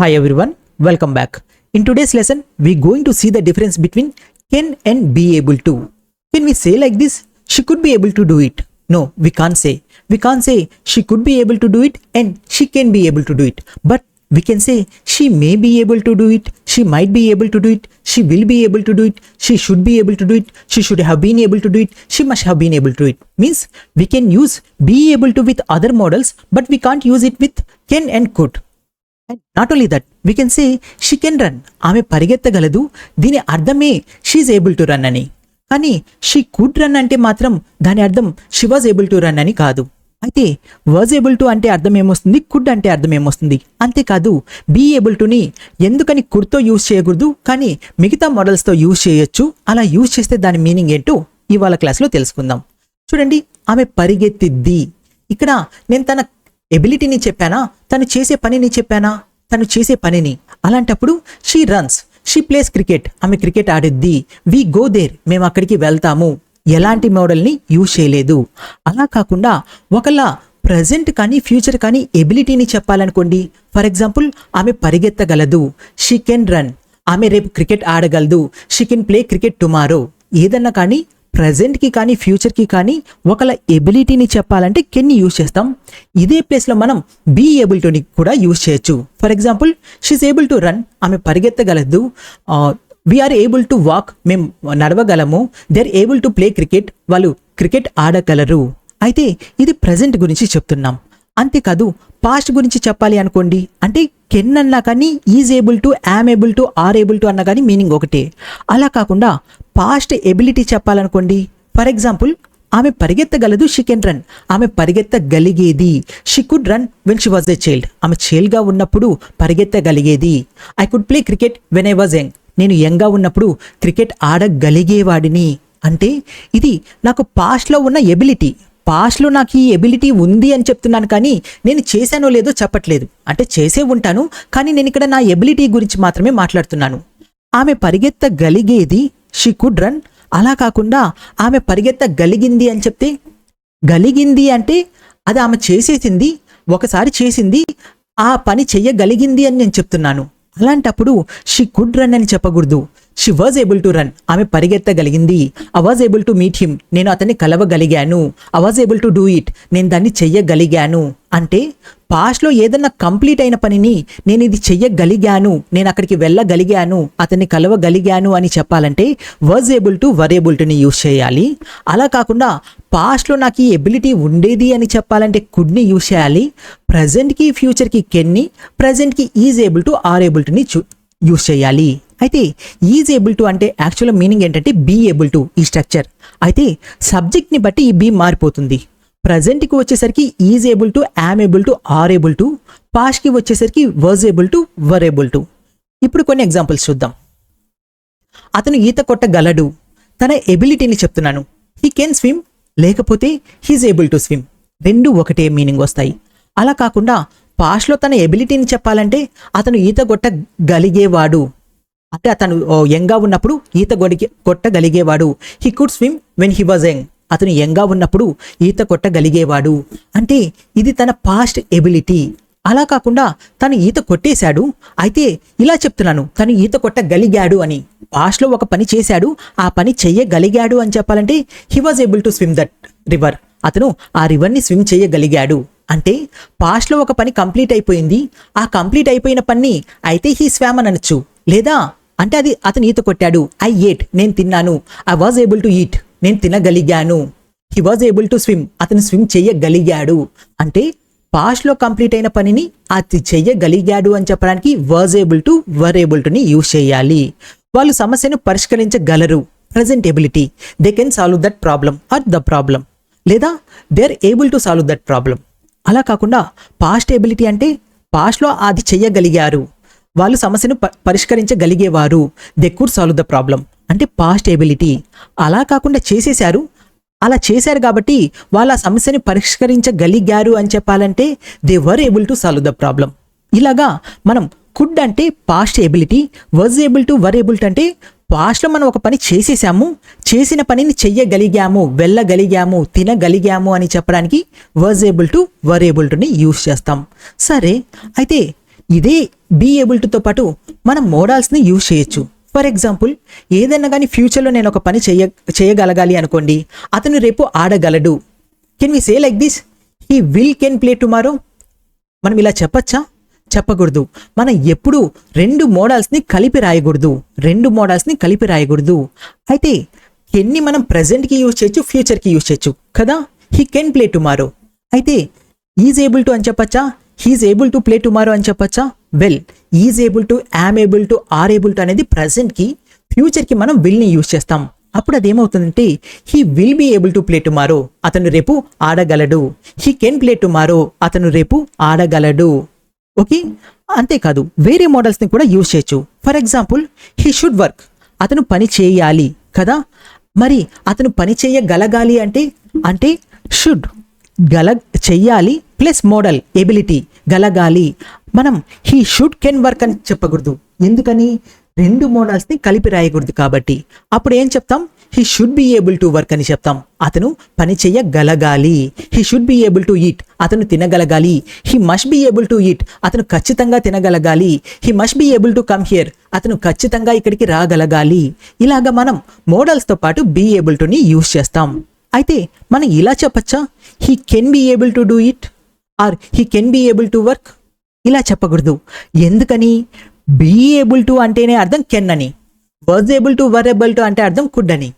Hi everyone, welcome back. In today's lesson, we're going to see the difference between can and be able to. Can we say like this? She could be able to do it. No, we can't say. We can't say she could be able to do it and she can be able to do it. But we can say she may be able to do it, she might be able to do it, she will be able to do it, she should be able to do it, she should have been able to do it, she must have been able to do it. Means we can use be able to with other models, but we can't use it with can and could. And not only that, we can say she can run. ఆమె పరిగెత్తగలదు. దీని అర్థమే she able to run అని. కానీ she could run అంటే మాత్రం దాని అర్థం she was able to run అని కాదు. అయితే వాజ్ ఏబుల్ టు అంటే అర్థం ఏమొస్తుంది, కుడ్ అంటే అర్థం ఏమొస్తుంది. అంతేకాదు బీ ఏబుల్ టుని ఎందుకని కుడ్తో యూజ్ చేయకూడదు, కానీ మిగతా మోడల్స్తో యూజ్ చేయొచ్చు. అలా యూజ్ చేస్తే దాని మీనింగ్ ఏంటో ఇవాళ క్లాస్లో తెలుసుకుందాం. చూడండి, ఆమె పరిగెత్తిద్ది. ఇక్కడ నేను తన ఎబిలిటీని చెప్పానా, తను చేసే పనిని చెప్పానా? తను చేసే పనిని. అలాంటప్పుడు she runs, she place cricket, ఆమె క్రికెట్ ఆడిద్ది. వి గో దేర్, మేము అక్కడికి వెళ్తాము. ఎలాంటి మోడల్ని యూజ్ చేయలేదు. అలా కాకుండా ఒకలా ప్రజెంట్ కానీ ఫ్యూచర్ కానీ ఎబిలిటీని చెప్పాలనుకోండి. ఫర్ ఎగ్జాంపుల్, ఆమె పరిగెత్తగలదు, షీ కెన్ రన్. ఆమె రేపు క్రికెట్ ఆడగలదు, she can play cricket tomorrow. ఏదన్నా కానీ ప్రజెంట్కి కానీ ఫ్యూచర్కి కానీ ఒకళ్ళ ఎబిలిటీని చెప్పాలంటే కెన్ని యూజ్ చేస్తాం. ఇదే ప్లేస్లో మనం బీ ఏబుల్ టుని కూడా యూజ్ చేయొచ్చు. For example, she's able to run, ఆమె పరిగెత్తగలదు. వీఆర్ ఏబుల్ టు వాక్, మేము నడవగలము. They are able to play cricket, వాళ్ళు క్రికెట్ ఆడగలరు. అయితే ఇది ప్రజెంట్ గురించి చెప్తున్నాం. అంతేకాదు పాస్ట్ గురించి చెప్పాలి అనుకోండి. అంటే కెన్ అన్నా కానీ is able to, am able to, are able to అన్నా కానీ మీనింగ్ ఒకటే. అలా కాకుండా పాస్ట్ ఎబిలిటీ చెప్పాలనుకోండి. ఫర్ ఎగ్జాంపుల్, ఆమె పరిగెత్తగలదు, షీ కెన్ రన్. ఆమె పరిగెత్తగలిగేది. She could run when she was a child. ఆమె చైల్డ్గా ఉన్నప్పుడు పరిగెత్తగలిగేది. I could play cricket when I was young. నేను యంగ్గా ఉన్నప్పుడు క్రికెట్ ఆడగలిగేవాడిని. అంటే ఇది నాకు పాస్ట్లో ఉన్న ఎబిలిటీ. పాస్ట్లో నాకు ఈ ఎబిలిటీ ఉంది అని చెప్తున్నాను, కానీ నేను చేశానో లేదో చెప్పట్లేదు. అంటే చేసే ఉంటాను, కానీ నేను ఇక్కడ నా ఎబిలిటీ గురించి మాత్రమే మాట్లాడుతున్నాను. ఆమె పరిగెత్తగలిగేది, షీ కుడ్ రన్. అలా కాకుండా ఆమె పరిగెత్తగలిగింది అని చెప్తే, గలిగింది అంటే అది ఆమె చేసేసింది, ఒకసారి చేసింది, ఆ పని చెయ్యగలిగింది అని నేను చెప్తున్నాను. అలాంటప్పుడు షీ కుడ్ రన్ అని చెప్పకూడదు. She was able to run, ఆమె పరిగెత్తగలిగింది. I was able to meet him, నేను అతన్ని కలవగలిగాను. I was able to do it, నేను దాన్ని చెయ్యగలిగాను. అంటే పాస్ట్లో ఏదన్నా కంప్లీట్ అయిన పనిని నేను ఇది చెయ్యగలిగాను, నేను అక్కడికి వెళ్ళగలిగాను, అతన్ని కలవగలిగాను అని చెప్పాలంటే was able to, were able టుని యూజ్ చేయాలి. అలా కాకుండా పాస్ట్లో నాకు ఈ ఎబిలిటీ ఉండేది అని చెప్పాలంటే కుడ్ని యూజ్ చేయాలి. ప్రజెంట్కి ఫ్యూచర్కి కెన్ని, ప్రజెంట్కి is able to, are able టుని యూజ్ చేయాలి. అయితే ఈజ్ ఏబుల్ టు అంటే యాక్చువల్ మీనింగ్ ఏంటంటే బీ ఏబుల్ టు, ఈ స్ట్రక్చర్. అయితే సబ్జెక్ట్ని బట్టి ఈ బీ మారిపోతుంది. ప్రజెంట్కి వచ్చేసరికి is able to, am able to, are able to. పాస్ట్కి వచ్చేసరికి was able to, were able to. ఇప్పుడు కొన్ని ఎగ్జాంపుల్స్ చూద్దాం. అతను ఈత కొట్టగలడు, తన ఎబిలిటీని చెప్తున్నాను. హీ కెన్ స్విమ్, లేకపోతే హీజ్ ఏబుల్ టు స్విమ్. రెండు ఒకటే మీనింగ్ వస్తాయి. అలా కాకుండా పాస్ట్లో తన ఎబిలిటీని చెప్పాలంటే అతను ఈత కొట్టగలిగేవాడు, అంటే అతను యంగ్గా ఉన్నప్పుడు ఈత కొట్టగలిగేవాడు. He could swim when he was young, అతను యంగ్గా ఉన్నప్పుడు ఈత కొట్టగలిగేవాడు. అంటే ఇది తన పాస్ట్ ఎబిలిటీ. అలా కాకుండా తను ఈత కొట్టేశాడు, అయితే ఇలా చెప్తున్నాను, తను ఈత కొట్టగలిగాడు అని. పాస్ట్లో ఒక పని చేశాడు, ఆ పని చెయ్యగలిగాడు అని చెప్పాలంటే he was able to swim that river, అతను ఆ రివర్ని స్విమ్ చేయగలిగాడు. అంటే పాస్ట్లో ఒక పని కంప్లీట్ అయిపోయింది, ఆ కంప్లీట్ అయిపోయిన పని అయితే హీ స్వామ్ అని అనొచ్చు. లేదా అంటే అది అతను ఈత కొట్టాడు, ఐ ఏట్, నేను తిన్నాను. I was able to eat, నేను తినగలిగాను. He was able to swim, అతను స్విమ్ చెయ్యగలిగాడు. అంటే పాస్ట్లో కంప్లీట్ అయిన పనిని అది చెయ్యగలిగాడు అని చెప్పడానికి was able to, were able టుని యూజ్ చేయాలి. వాళ్ళు సమస్యను పరిష్కరించగలరు, present ability. They can solve that problem or the problem. లేదా they are able to solve that problem. అలా కాకుండా పాస్ట్ ఎబిలిటీ అంటే పాస్ట్లో అది చెయ్యగలిగారు, వాళ్ళు సమస్యను పరిష్కరించగలిగేవారు. They could solve the problem అంటే పాస్ట్ ఎబిలిటీ. అలా కాకుండా చేసేశారు, అలా చేశారు కాబట్టి వాళ్ళు ఆ సమస్యని పరిష్కరించగలిగారు అని చెప్పాలంటే they were able to solve the problem. ఇలాగా మనం కుడ్ అంటే past ability, was able to, were able to అంటే పాస్ట్లో మనం ఒక పని చేసేసాము, చేసిన పనిని చెయ్యగలిగాము, వెళ్ళగలిగాము, తినగలిగాము అని చెప్పడానికి was able to, were able టుని యూజ్ చేస్తాం. సరే, అయితే ఇదే బీ ఏబుల్ టుతో పాటు మనం మోడల్స్ని యూజ్ చేయొచ్చు. ఫర్ ఎగ్జాంపుల్, ఏదైనా కానీ ఫ్యూచర్లో నేను ఒక పని చేయగలగాలి అనుకోండి, అతను రేపు ఆడగలడు. Can we say like this, he will can play tomorrow? మనం ఇలా చెప్పచ్చా? చెప్పకూడదు. మనం ఎప్పుడు రెండు మోడల్స్ని కలిపి రాయకూడదు. అయితే కెన్ని మనం ప్రెజెంట్కి యూజ్ చేయొచ్చు, ఫ్యూచర్కి యూజ్ చేయొచ్చు కదా. He can play tomorrow. అయితే ఈజ్ ఏబుల్ టు అని చెప్పచ్చా, he's able to play tomorrow అని చెప్పచ్చా? Well, is able to, am able to, are able to అనేది ప్రెజెంట్కి, ఫ్యూచర్కి మనం విల్ని యూజ్ చేస్తాం. అప్పుడు అదేమవుతుందంటే he will be able to play tomorrow, అతను రేపు ఆడగలడు. హీ కెన్ ప్లే టుమారో, అతను రేపు ఆడగలడు. ఓకే, అంతేకాదు వేరే మోడల్స్ని కూడా యూజ్ చేయొచ్చు. For example, he should work, అతను పని చేయాలి కదా. మరి అతను పని చేయగలగాలి అంటే షుడ్, చెయ్యాలి ప్లస్ మోడల్ ఎబిలిటీ, గలగాలి. మనం హీ షుడ్ కెన్ వర్క్ అని చెప్పకూడదు. ఎందుకని? రెండు మోడల్స్ని కలిపి రాయకూడదు కాబట్టి. అప్పుడు ఏం చెప్తాం? He should be able to work అని చెప్తాం. అతను పని చేయగలగాలి. He should be able to eat, అతను తినగలగాలి. He must be able to eat, అతను ఖచ్చితంగా తినగలగాలి. He must be able to come here, అతను ఖచ్చితంగా ఇక్కడికి రాగలగాలి. ఇలాగా మనం మోడల్స్తో పాటు బీ ఏబుల్ టుని యూజ్ చేస్తాం. అయితే మనం ఇలా చెప్పచ్చా, he can be able to do it or he can be able to work? ఇలా చెప్పకూడదు. ఎందుకని? బీ ఏబుల్ టు అంటేనే అర్థం కెన్ అని, was able to, were able to అంటే అర్థం కుడ్ అని.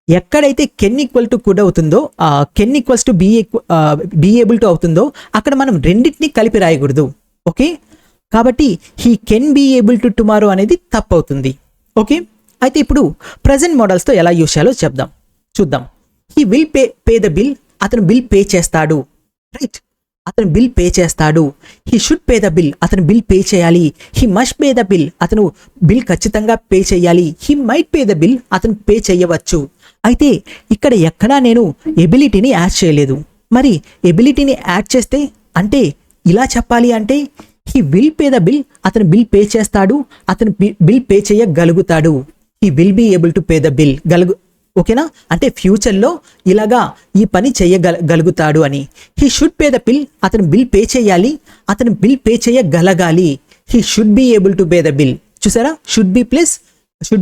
ఎక్కడైతే కెన్ ఈక్వల్ టు కుడ్ అవుతుందో, can equals to be able to అవుతుందో అక్కడ మనం రెండింటిని కలిపి రాయకూడదు. ఓకే, కాబట్టి he can be able to tomorrow అనేది తప్పు అవుతుంది. ఓకే, అయితే ఇప్పుడు ప్రజెంట్ మోడల్స్తో ఎలా యూజ్ చేయాలో చూద్దాం. He will pay the bill, అతను బిల్ పే చేస్తాడు. రైట్, అతను బిల్ పే చేస్తాడు. He should pay the bill, అతను బిల్ పే చేయాలి. He must pay the bill, అతను బిల్ ఖచ్చితంగా పే చేయాలి. He might pay the bill, అతను పే చేయవచ్చు. అయితే ఇక్కడ ఎక్కడా నేను ఎబిలిటీని యాడ్ చేయలేదు. మరి ఎబిలిటీని యాడ్ చేస్తే అంటే ఇలా చెప్పాలి అంటే he will pay the bill, అతను బిల్ పే చేస్తాడు, అతను బిల్ పే చేయగలుగుతాడు. He will be able to pay the bill, ఓకేనా? అంటే ఫ్యూచర్లో ఇలాగా ఈ పని చేయగలుగుతాడు అని. He should pay the bill, అతను బిల్ పే చేయాలి, అతను బిల్ పే చేయగలగాలి. He should be able to pay the bill. చూసారా, should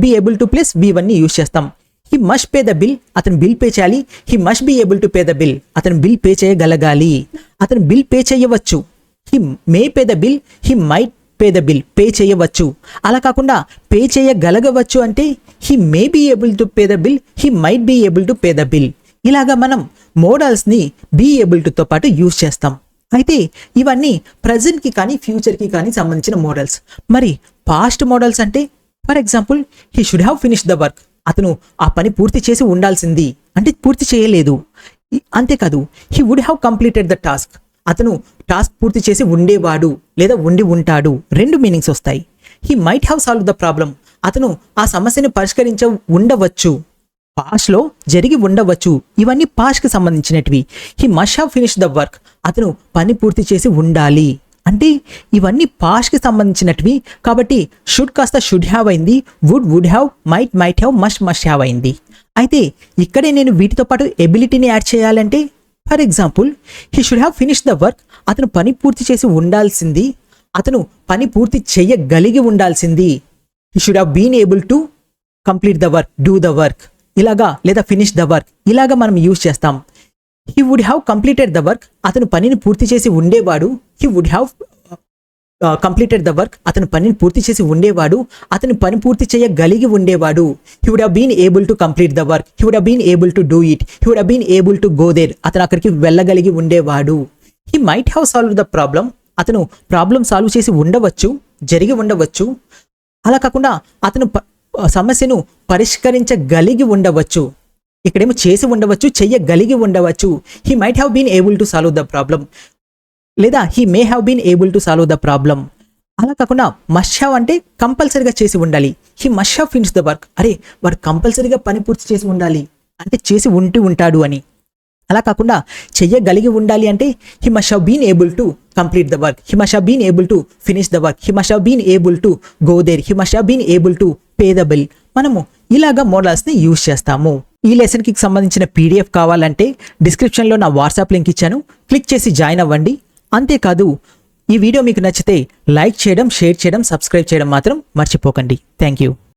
be able to plus బీ1ని యూజ్ చేస్తాం. He must pay the bill, అతను బిల్ పే చేయాలి. He must be able to pay the bill, అతను bill pay చేయగలగాలి. అతను bill pay చేయవచ్చు. He may pay the bill, he might pay the bill, pay చేయవచ్చు. అలా కాకుండా పే చేయగలగవచ్చు అంటే he may be able to pay the bill, he might be able to pay the bill. ఇలాగా మనం మోడల్స్ని బీ ఏబుల్ టుతో పాటు యూజ్ చేస్తాం. అయితే ఇవన్నీ ప్రజెంట్కి కానీ ఫ్యూచర్కి కానీ సంబంధించిన మోడల్స్. మరి పాస్ట్ మోడల్స్ అంటే for example, he should have finish the work, అతను ఆ పని పూర్తి చేసి ఉండాల్సింది అంటే పూర్తి చేయలేదు. అంతేకాదు, he would have completed the task, అతను టాస్క్ పూర్తి చేసి ఉండేవాడు లేదా ఉండి ఉంటాడు. రెండు మీనింగ్స్ వస్తాయి. He might have solve the problem, అతను ఆ సమస్యను ఉండవచ్చు, పాస్ట్లో జరిగి ఉండవచ్చు. ఇవన్నీ పాస్ట్కి సంబంధించినటివి. He must have finish the work, అతను పని పూర్తి చేసి ఉండాలి. అంటే ఇవన్నీ పాస్ట్కి సంబంధించినటివి కాబట్టి షుడ్ కాస్త షుడ్ హ్యావ్ అయింది, would have, might have, must have అయింది. అయితే ఇక్కడే నేను వీటితో పాటు ఎబిలిటీని యాడ్ చేయాలంటే for example, he should have finish the work, అతను పని పూర్తి చేసి ఉండాల్సింది, అతను పని పూర్తి చేయగలిగి ఉండాల్సింది. He should have been able to complete the work, do the work ఇలాగా, లేదా ఫినిష్ ద వర్క్ ఇలాగా మనం యూజ్ చేస్తాం. He would have completed the work, అతను పనిని పూర్తి చేసి ఉండేవాడు. He would have completed the work, అతను పనిని పూర్తి చేసి ఉండేవాడు, అతను పని పూర్తి చేయగలిగి ఉండేవాడు. He would have been able to complete the work, he would have been able to do it, he would have been able to go there, అతను అక్కడికి వెళ్ళగలిగి ఉండేవాడు. He might have solve the problem, అతను problem solve చేసి ఉండవచ్చు, జరిగి ఉండవచ్చు. అలా కాకుండా అతను సమస్యను పరిష్కరించగలిగి ఉండవచ్చు. ఇక్కడేమో చేసి ఉండవచ్చు, చెయ్యగలిగి ఉండవచ్చు. He might have been able to solve the problem లేదా he may have been able to solve the problem. అలా కాకుండా మస్ట్ హ్యావ్ అంటే కంపల్సరీగా చేసి ఉండాలి. He must have finish the work, అరే వాడు కంపల్సరీగా పని పూర్తి చేసి ఉండాలి అంటే చేసి ఉంటాడు అని. అలా కాకుండా చెయ్యగలిగి ఉండాలి అంటే he must have been able to complete the work, he must have been able to finish the work, he must have been able to go there, he must have been able to pay the bill. మనము ఇలాగా మోడల్స్ని use చేస్తాము. ఈ లెసన్కి సంబంధించిన PDF కావాలంటే డిస్క్రిప్షన్లో నా WhatsApp link ఇచ్చాను, click చేసి జాయిన్ అవ్వండి. అంతేకాదు ఈ వీడియో మీకు నచ్చితే లైక్ చేయడం, షేర్ చేయడం, సబ్స్క్రైబ్ చేయడం మాత్రం మర్చిపోకండి. Thank you.